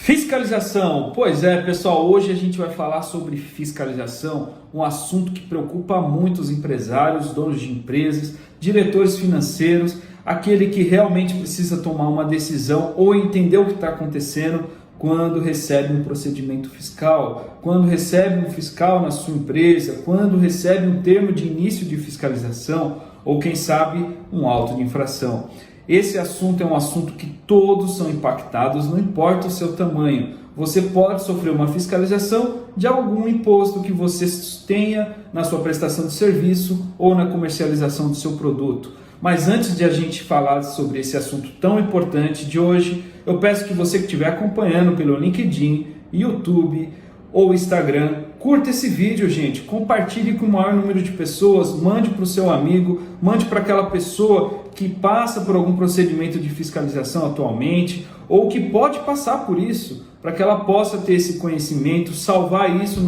Fiscalização. Pois é, pessoal, hoje a gente vai falar sobre fiscalização, um assunto que preocupa muitos empresários, donos de empresas, diretores financeiros, aquele que realmente precisa tomar uma decisão ou entender o que está acontecendo quando recebe um procedimento fiscal, quando recebe um fiscal na sua empresa, quando recebe um termo de início de fiscalização ou, quem sabe, um auto de infração. Esse assunto é um assunto que todos são impactados, não importa o seu tamanho. Você pode sofrer uma fiscalização de algum imposto que você tenha na sua prestação de serviço ou na comercialização do seu produto. Mas antes de a gente falar sobre esse assunto tão importante de hoje, eu peço que você que estiver acompanhando pelo LinkedIn, YouTube ou Instagram, curta esse vídeo, gente, compartilhe com o maior número de pessoas, mande para o seu amigo, mande para aquela pessoa que passa por algum procedimento de fiscalização atualmente ou que pode passar por isso, para que ela possa ter esse conhecimento, salvar isso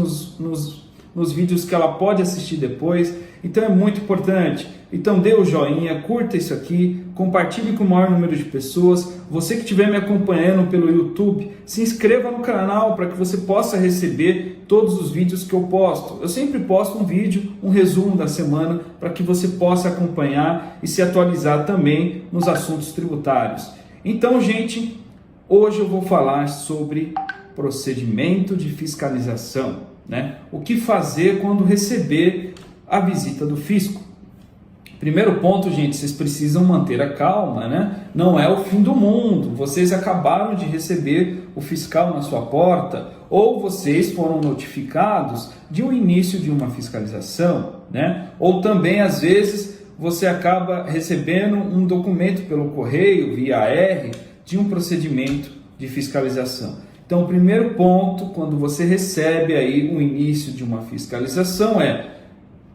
nos vídeos que ela pode assistir depois. Então é muito importante. Então dê o joinha, curta isso aqui, compartilhe com o maior número de pessoas. Você que estiver me acompanhando pelo YouTube, se inscreva no canal para que você possa receber todos os vídeos que eu posto. Eu sempre posto um vídeo, um resumo da semana, para que você possa acompanhar e se atualizar também nos assuntos tributários. Então, gente, hoje eu vou falar sobre procedimento de fiscalização, né? O que fazer quando receber a visita do fisco. Primeiro ponto, gente, vocês precisam manter a calma, né? Não é o fim do mundo. Vocês acabaram de receber o fiscal na sua porta ou vocês foram notificados de um início de uma fiscalização, né? Ou também, às vezes, você acaba recebendo um documento pelo correio, via AR, de um procedimento de fiscalização. Então, o primeiro ponto, quando você recebe aí o início de uma fiscalização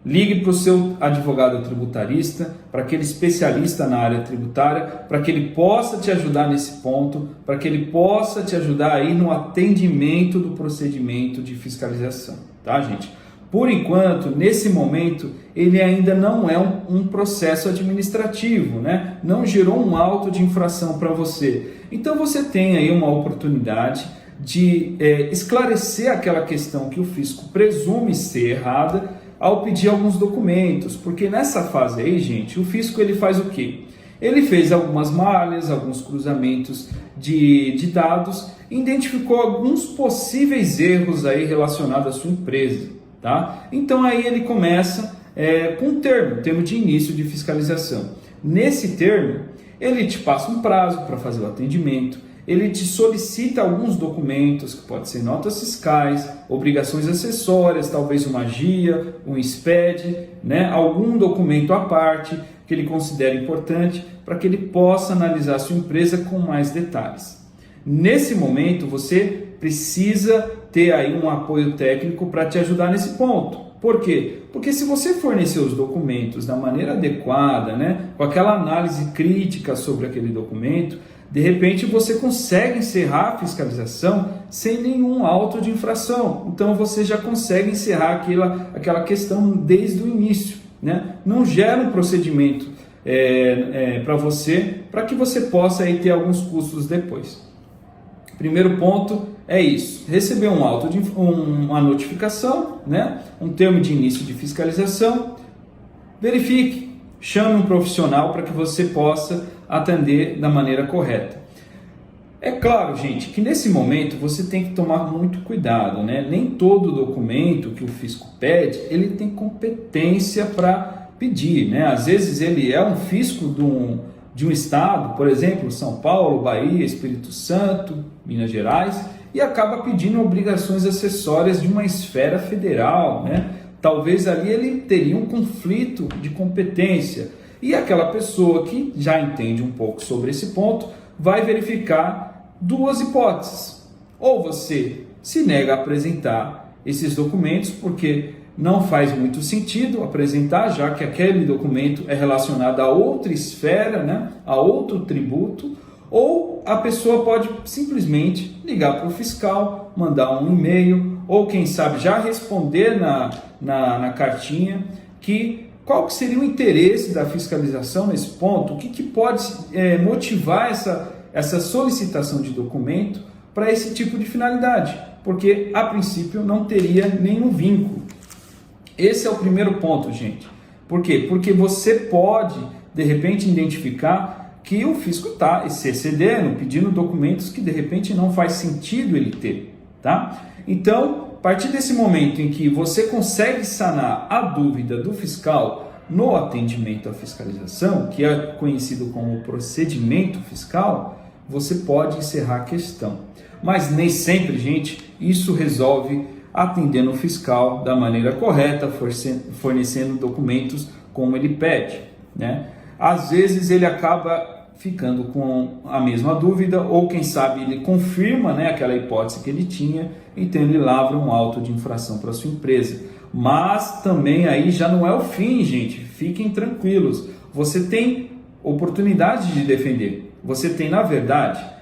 ligue para o seu advogado tributarista, para aquele especialista na área tributária, para que ele possa te ajudar nesse ponto, para que ele possa te ajudar aí no atendimento do procedimento de fiscalização, tá, gente? Por enquanto, nesse momento, ele ainda não é um processo administrativo, né? Não gerou um auto de infração para você. Então você tem aí uma oportunidade de esclarecer aquela questão que o fisco presume ser errada ao pedir alguns documentos, porque nessa fase aí, gente, o fisco ele faz o quê? Ele fez algumas malhas, alguns cruzamentos de dados, identificou alguns possíveis erros aí relacionados à sua empresa, tá? Então aí ele começa com um termo de início de fiscalização. Nesse termo, ele te passa um prazo para fazer o atendimento, ele te solicita alguns documentos, que podem ser notas fiscais, obrigações acessórias, talvez uma GIA, um SPED, né? Algum documento à parte que ele considera importante para que ele possa analisar a sua empresa com mais detalhes. Nesse momento, você precisa ter aí um apoio técnico para te ajudar nesse ponto. Por quê? Porque se você fornecer os documentos da maneira adequada, né? Com aquela análise crítica sobre aquele documento, de repente você consegue encerrar a fiscalização sem nenhum auto de infração. Então você já consegue encerrar aquela questão desde o início, né? Não gera um procedimento para você, para que você possa aí ter alguns custos depois. Primeiro ponto é isso: receber um auto de uma notificação, né? Um termo de início de fiscalização. Verifique, chame um profissional para que você possa atender da maneira correta. É claro, gente, que nesse momento você tem que tomar muito cuidado, né? Nem todo documento que o fisco pede, ele tem competência para pedir, né? Às vezes ele é um fisco de um estado, por exemplo, São Paulo, Bahia, Espírito Santo, Minas Gerais, e acaba pedindo obrigações acessórias de uma esfera federal, né? Talvez ali ele teria um conflito de competência. E aquela pessoa que já entende um pouco sobre esse ponto vai verificar duas hipóteses. Ou você se nega a apresentar esses documentos porque não faz muito sentido apresentar, já que aquele documento é relacionado a outra esfera, né, a outro tributo, ou a pessoa pode simplesmente ligar para o fiscal, mandar um e-mail, ou quem sabe já responder na cartinha qual que seria o interesse da fiscalização nesse ponto, o que pode motivar essa solicitação de documento, para esse tipo de finalidade, porque a princípio não teria nenhum vínculo. Esse é o primeiro ponto, gente. Por quê? Porque você pode, de repente, identificar que o fisco está se excedendo, pedindo documentos que de repente não faz sentido ele ter, tá? Então, a partir desse momento em que você consegue sanar a dúvida do fiscal no atendimento à fiscalização, que é conhecido como procedimento fiscal, você pode encerrar a questão. Mas nem sempre, gente, isso resolve atendendo o fiscal da maneira correta, fornecendo documentos como ele pede, né? Às vezes ele acaba ficando com a mesma dúvida, ou quem sabe ele confirma, né, aquela hipótese que ele tinha, então ele lavra um auto de infração para sua empresa. Mas também aí já não é o fim, gente, fiquem tranquilos, você tem oportunidade de defender, você tem na verdade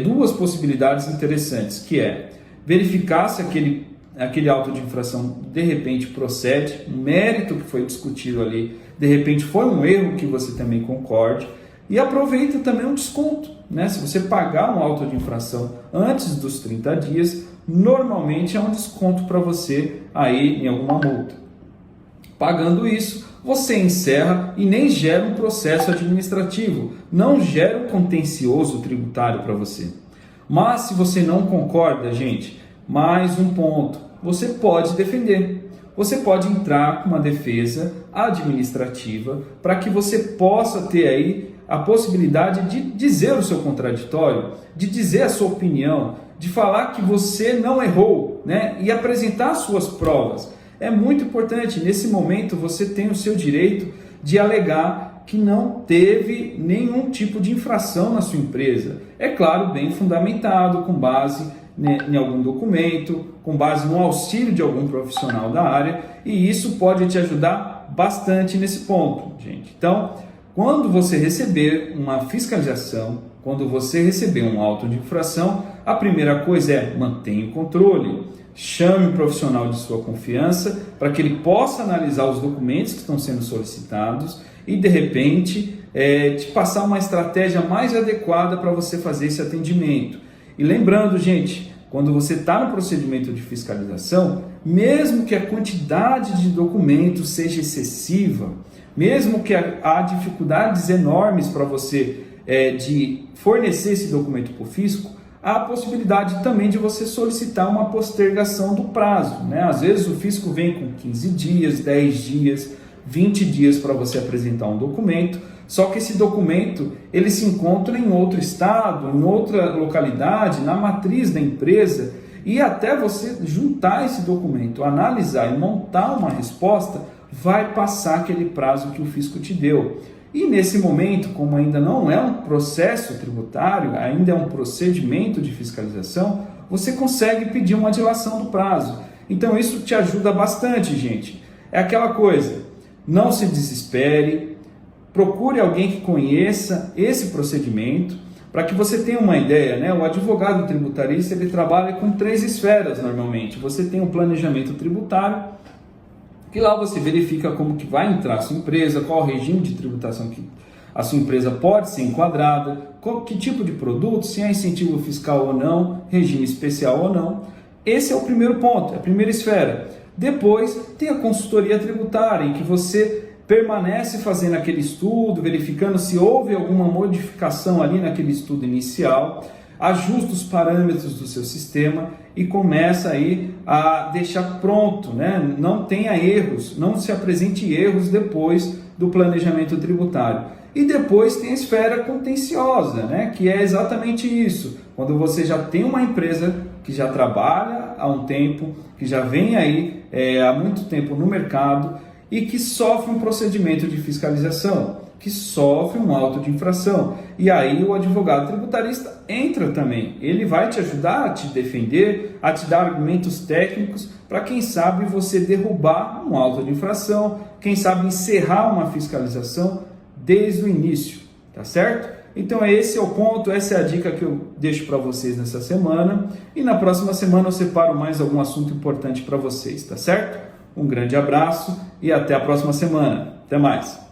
duas possibilidades interessantes, que é verificar se aquele auto de infração de repente procede, um mérito que foi discutido ali, de repente foi um erro que você também concorde, e aproveita também um desconto, né? Se você pagar um auto de infração antes dos 30 dias, normalmente é um desconto para você aí em alguma multa. Pagando isso, você encerra e nem gera um processo administrativo, não gera um contencioso tributário para você. Mas se você não concorda, gente, mais um ponto, você pode defender. Você pode entrar com uma defesa administrativa para que você possa ter aí a possibilidade de dizer o seu contraditório, de dizer a sua opinião, de falar que você não errou, né? E apresentar suas provas. É muito importante, nesse momento você tem o seu direito de alegar que não teve nenhum tipo de infração na sua empresa. É claro, bem fundamentado, com base em algum documento, com base no auxílio de algum profissional da área, e isso pode te ajudar bastante nesse ponto, gente. Então, quando você receber uma fiscalização, quando você receber um auto de infração, a primeira coisa é mantenha o controle. Chame um profissional de sua confiança para que ele possa analisar os documentos que estão sendo solicitados e, de repente, te passar uma estratégia mais adequada para você fazer esse atendimento. E lembrando, gente, quando você está no procedimento de fiscalização, mesmo que a quantidade de documentos seja excessiva, mesmo que há dificuldades enormes para você de fornecer esse documento para o fisco, há a possibilidade também de você solicitar uma postergação do prazo, né? Às vezes o fisco vem com 15 dias, 10 dias, 20 dias para você apresentar um documento, só que esse documento ele se encontra em outro estado, em outra localidade, na matriz da empresa, e até você juntar esse documento, analisar e montar uma resposta, vai passar aquele prazo que o fisco te deu. E nesse momento, como ainda não é um processo tributário, ainda é um procedimento de fiscalização, você consegue pedir uma dilação do prazo. Então isso te ajuda bastante, gente. É aquela coisa, não se desespere, procure alguém que conheça esse procedimento, para que você tenha uma ideia, né? O advogado tributarista ele trabalha com 3 esferas normalmente. Você tem um planejamento tributário, que lá você verifica como que vai entrar a sua empresa, qual o regime de tributação que a sua empresa pode ser enquadrada, que tipo de produto, se é incentivo fiscal ou não, regime especial ou não. Esse é o primeiro ponto, é a primeira esfera. Depois tem a consultoria tributária, em que você permanece fazendo aquele estudo, verificando se houve alguma modificação ali naquele estudo inicial, ajusta os parâmetros do seu sistema e começa aí a deixar pronto, né? Não tenha erros, não se apresente erros depois do planejamento tributário. E depois tem a esfera contenciosa, né? Que é exatamente isso, quando você já tem uma empresa que já trabalha há um tempo, que já vem aí há muito tempo no mercado e que sofre um procedimento de fiscalização, que sofre um auto de infração. E aí o advogado tributarista entra também. Ele vai te ajudar a te defender, a te dar argumentos técnicos para, quem sabe, você derrubar um auto de infração, quem sabe encerrar uma fiscalização desde o início, tá certo? Então esse é o ponto, essa é a dica que eu deixo para vocês nessa semana. E na próxima semana eu separo mais algum assunto importante para vocês, tá certo? Um grande abraço e até a próxima semana. Até mais!